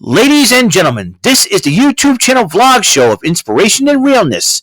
Ladies and gentlemen, this is the YouTube channel vlog show of inspiration and realness.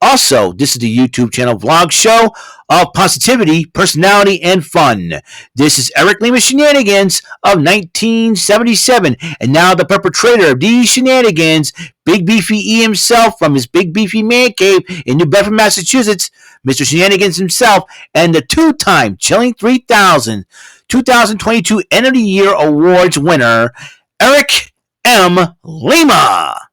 Also, this is the YouTube channel vlog show of positivity, personality, and fun. This is Eric Lima Shenanigans of 1977, and now the perpetrator of these shenanigans, Big Beefy E himself from his Big Beefy Man Cave in New Bedford, Massachusetts, Mr. Shenanigans himself, and the two-time Chilling 3000 2022 End of the Year Awards winner, Eric M. Lima.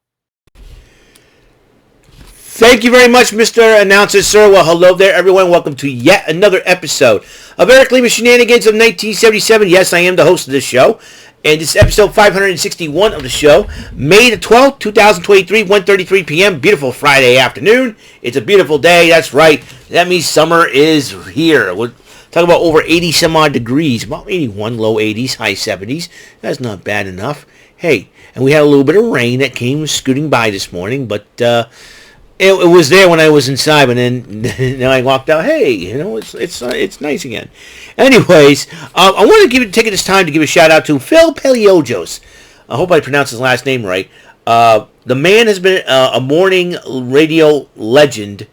Thank you very much, Mr. Announcer, sir. Well, hello there, everyone. Welcome to yet another episode of Eric Lima Shenanigans of 1977. Yes, I am the host of this show. And this is episode 561 of the show. May the 12th, 2023, 1:33 p.m. Beautiful Friday afternoon. It's a beautiful day. That's right. That means summer is here. We're talking about over 80 some odd degrees. About 81, low 80s, high 70s. That's not bad enough. Hey, and we had a little bit of rain that came scooting by this morning, but it was there when I was inside, but then I walked out. Hey, it's nice again. Anyways, I want to take this time to give a shout out to Phil Paleojos. I hope I pronounced his last name right. The man has been a morning radio legend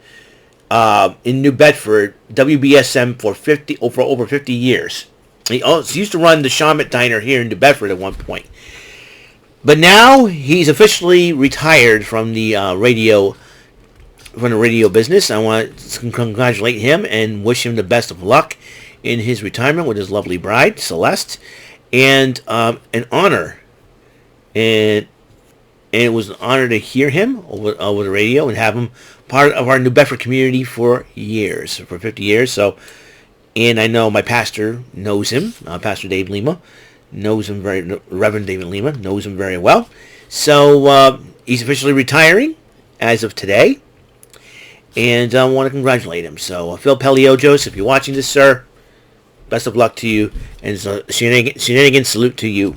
in New Bedford, WBSM for over 50 years. He used to run the Shamet Diner here in New Bedford at one point. But now he's officially retired from the radio business. I want to congratulate him and wish him the best of luck in his retirement with his lovely bride, Celeste, and an honor. And it was an honor to hear him over the radio and have him part of our New Bedford community for 50 years. So, and I know my pastor knows him, Pastor Dave Lima. Reverend David Lima knows him very well. So he's officially retiring as of today, and I want to congratulate him. So Phil Paleojos, if you're watching this, sir, best of luck to you, and shenanigans salute to you.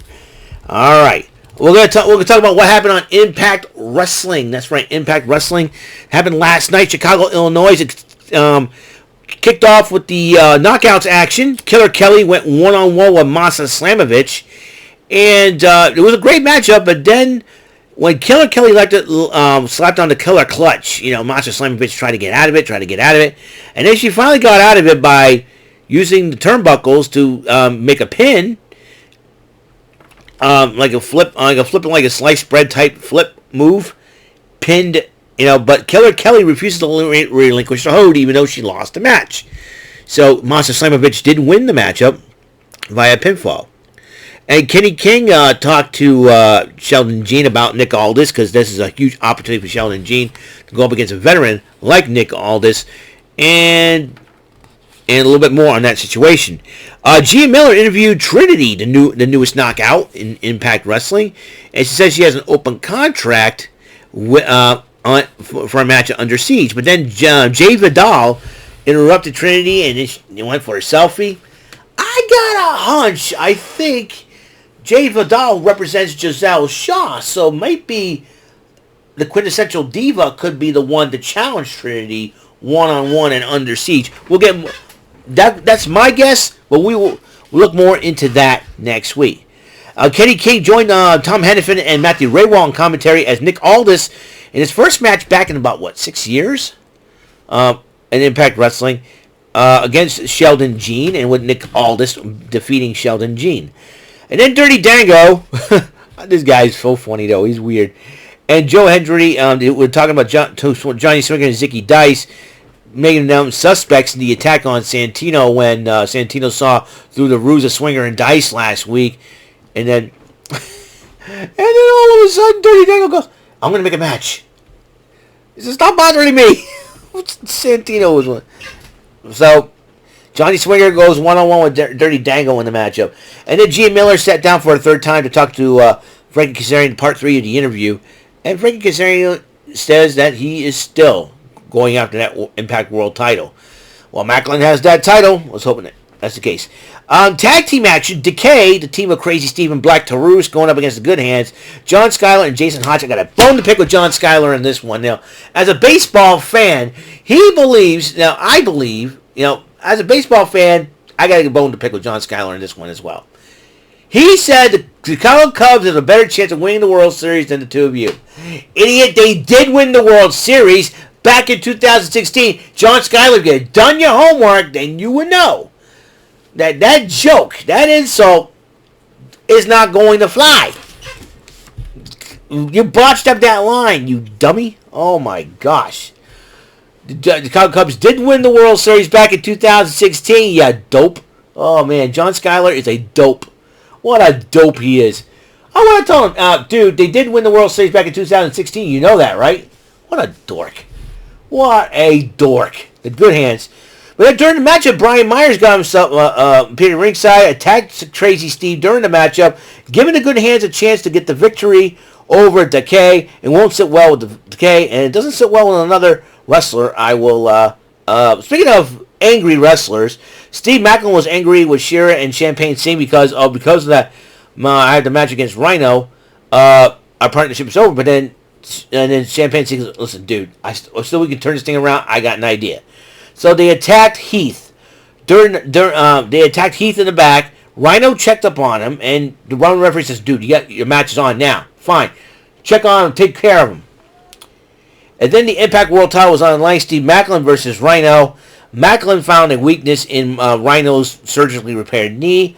All right, we're gonna talk about what happened on Impact Wrestling. That's right, Impact Wrestling happened last night, Chicago, Illinois. Kicked off with the knockouts action. Killer Kelly went one-on-one with Masha Slamovich. And it was a great matchup, but then when Killer Kelly slapped on the Killer Clutch, Masha Slamovich tried to get out of it. And then she finally got out of it by using the turnbuckles to make a pin. Like a sliced bread type flip move. Pinned. But Killer Kelly refuses to relinquish the hold, even though she lost the match. So Masha Slamovich did win the matchup via pinfall. And KiLynn King talked to Sheldon Jean about Nick Aldis, because this is a huge opportunity for Sheldon Jean to go up against a veteran like Nick Aldis, and a little bit more on that situation. Gia Miller interviewed Trinity, the newest knockout in Impact Wrestling, and she says she has an open contract for a match Under Siege. But then Jay Vidal interrupted Trinity and went for a selfie. I got a hunch. I think Jay Vidal represents Giselle Shaw, so maybe the quintessential diva could be the one to challenge Trinity one-on-one and Under Siege. We'll get that's my guess, but we'll look more into that next week. KiLynn King joined Tom Hennepin and Matthew Raywall in commentary as Nick Aldis in his first match back in about, 6 years? In Impact Wrestling against Sheldon Jean, and with Nick Aldis defeating Sheldon Jean. And then Dirty Dango, this guy's so funny though, he's weird. And Joe Hendry, we're talking about Johnny Swinger and Zicky Dice, making them suspects in the attack on Santino when Santino saw through the ruse of Swinger and Dice last week. And then all of a sudden, Dirty Dango goes, I'm going to make a match. He says, stop bothering me. Santino was one. So, Johnny Swinger goes one-on-one with Dirty Dango in the matchup. And then Gia Miller sat down for a third time to talk to Frankie Kazarian in part 3 of the interview. And Frankie Kazarian says that he is still going after that Impact World title. Well, Macklin has that title. Let's hope that's the case. Tag team action. Decay, the team of Crazy Steve and Black Taurus, going up against the Good Hands. John Schuyler and Jason Hodge. I got a bone to pick with John Schuyler in this one. Now, as a baseball fan, he believes. Now, I believe. As a baseball fan, I got a bone to pick with John Schuyler in this one as well. He said the Chicago Cubs have a better chance of winning the World Series than the two of you. Idiot, they did win the World Series back in 2016. John Schuyler, if you had done your homework, then you would know that joke, that insult, is not going to fly. You botched up that line, you dummy. Oh my gosh. The Chicago Cubs did win the World Series back in 2016, you dope. Oh man, John Schuyler is a dope. What a dope he is. I want to tell him, dude, they did win the World Series back in 2016. You know that, right? What a dork. What a dork. The good hands. But then during the matchup, Brian Myers got himself appeared at ringside, attacked Crazy Steve during the matchup, giving the good hands a chance to get the victory over Decay. It won't sit well with the Decay, and it doesn't sit well with another wrestler. I will, speaking of angry wrestlers, Steve Macklin was angry with Shera and Champagne Singh because of that. I had the match against Rhino. Our partnership is over, but then Champagne Singh says, listen, dude, still we can turn this thing around. I got an idea. So they attacked Heath. They attacked Heath in the back. Rhino checked up on him, and the Roman referee says, dude, your match is on now. Fine. Check on him. Take care of him. And then the Impact World title was on the line. Steve Macklin versus Rhino. Macklin found a weakness in Rhino's surgically repaired knee,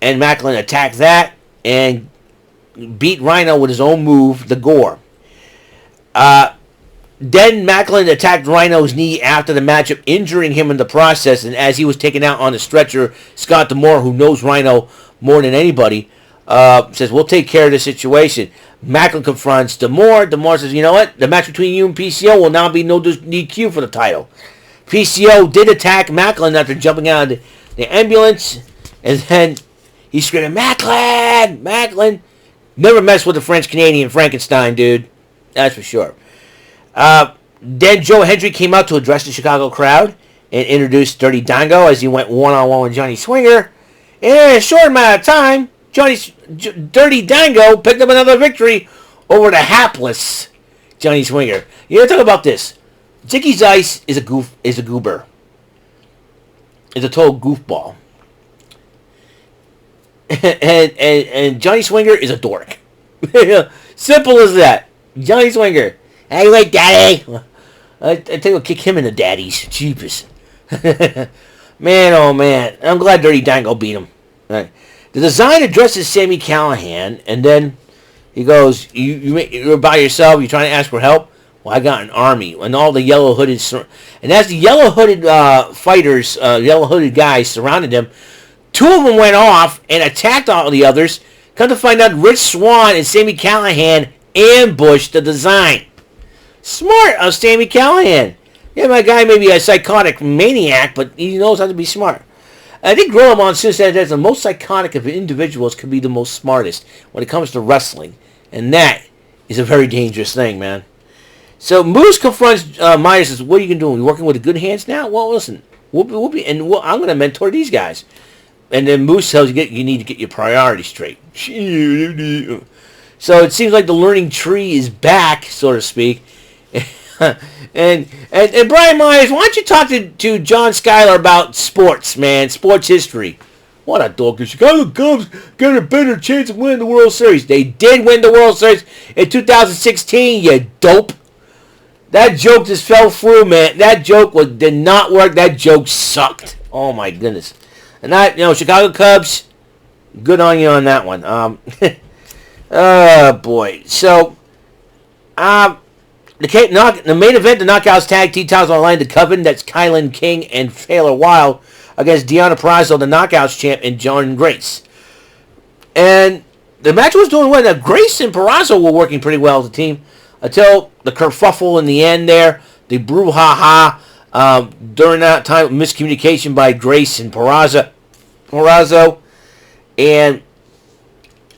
and Macklin attacked that and beat Rhino with his own move, the Gore. Then Macklin attacked Rhino's knee after the matchup, injuring him in the process, and as he was taken out on the stretcher, Scott D'Amore, who knows Rhino more than anybody, says, we'll take care of the situation. Macklin confronts D'Amore. D'Amore says, you know what? The match between you and PCO will now be no DQ for the title. PCO did attack Macklin after jumping out of the ambulance, and then he screamed, Macklin! Never mess with the French-Canadian Frankenstein, dude. That's for sure. Then Joe Hendry came out to address the Chicago crowd and introduced Dirty Dango as he went one-on-one with Johnny Swinger. And in a short amount of time, Dirty Dango picked up another victory over the hapless Johnny Swinger. You gotta talk about this. Zicky Zeiss is a goober. Is a total goofball. and Johnny Swinger is a dork. Simple as that. Johnny Swinger. Hey, wait, daddy. I think I'll kick him in the daddies. Jeepers. Man, oh man. I'm glad Dirty Dango beat him. Right. The design addresses Sami Callihan, and then he goes, you're by yourself, you're trying to ask for help? Well, I got an army, and all the yellow-hooded... And as the yellow-hooded fighters, yellow-hooded guys surrounded them, two of them went off and attacked all the others. Come to find out, Rich Swann and Sami Callihan ambushed the design. Smart of Sami Callihan. Yeah, my guy may be a psychotic maniac, but he knows how to be smart. I think Gorilla Monsoon said that the most psychotic of individuals can be the most smartest when it comes to wrestling. And that is a very dangerous thing, man. So Moose confronts Myers and says, what are you going to do? You working with the good hands now? Well, listen, I'm going to mentor these guys. And then Moose tells you need to get your priorities straight. So it seems like the learning tree is back, so to speak. and Brian Myers, why don't you talk to John Schuyler about sports, man, sports history. What a dog. The Chicago Cubs got a better chance of winning the World Series. They did win the World Series in 2016, you dope. That joke just fell through, man. That joke did not work. That joke sucked. Oh, my goodness. And Chicago Cubs, good on you on that one. Oh, boy. So, the main event, the Knockouts Tag Team titles on the line, the Coven, that's KiLynn King and Taylor Wilde, against Deonna Purrazzo, the Knockouts champ, and Jordynne Grace. And the match was doing well. Now, Grace and Purrazzo were working pretty well as a team until the kerfuffle in the end there, the brouhaha during that time, miscommunication by Grace and Purrazzo, and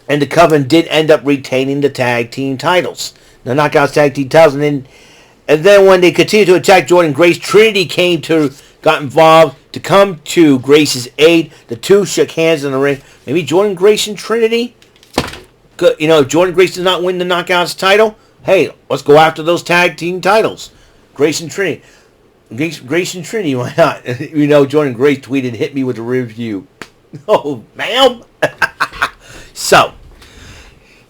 the Coven did end up retaining the tag team titles, the Knockouts Tag Team titles, and then when they continued to attack Jordynne Grace, Trinity got involved to come to Grace's aid. The two shook hands in the ring. Maybe Jordynne Grace and Trinity. If Jordynne Grace does not win the Knockouts title, hey, let's go after those tag team titles. Grace and Trinity. Grace and Trinity, why not? Jordynne Grace tweeted, hit me with a review. Oh, ma'am. So,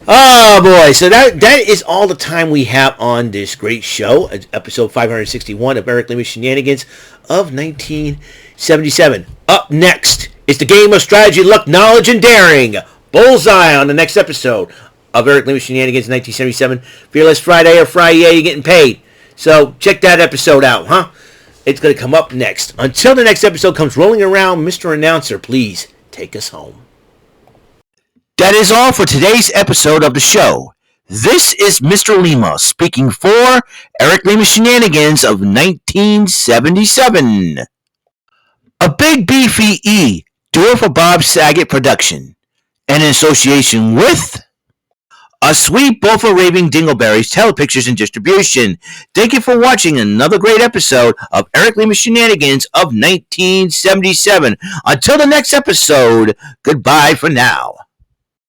oh boy, so that is all the time we have on this great show, episode 561 of Eric Lima's Shenanigans of 1977. Up next is the game of strategy, luck, knowledge, and daring. Bullseye on the next episode of Eric Lima's Shenanigans 1977. Fearless Friday or Friday, you're getting paid. So check that episode out, huh? It's going to come up next. Until the next episode comes rolling around, Mr. Announcer, please take us home. That is all for today's episode of the show. This is Mr. Lima speaking for Eric Lima's Shenanigans of 1977. A Big Beefy E, do it for Bob Saget production. And in association with A Sweet Bowl for Raving Dingleberries Telepictures and Distribution. Thank you for watching another great episode of Eric Lima's Shenanigans of 1977. Until the next episode, goodbye for now.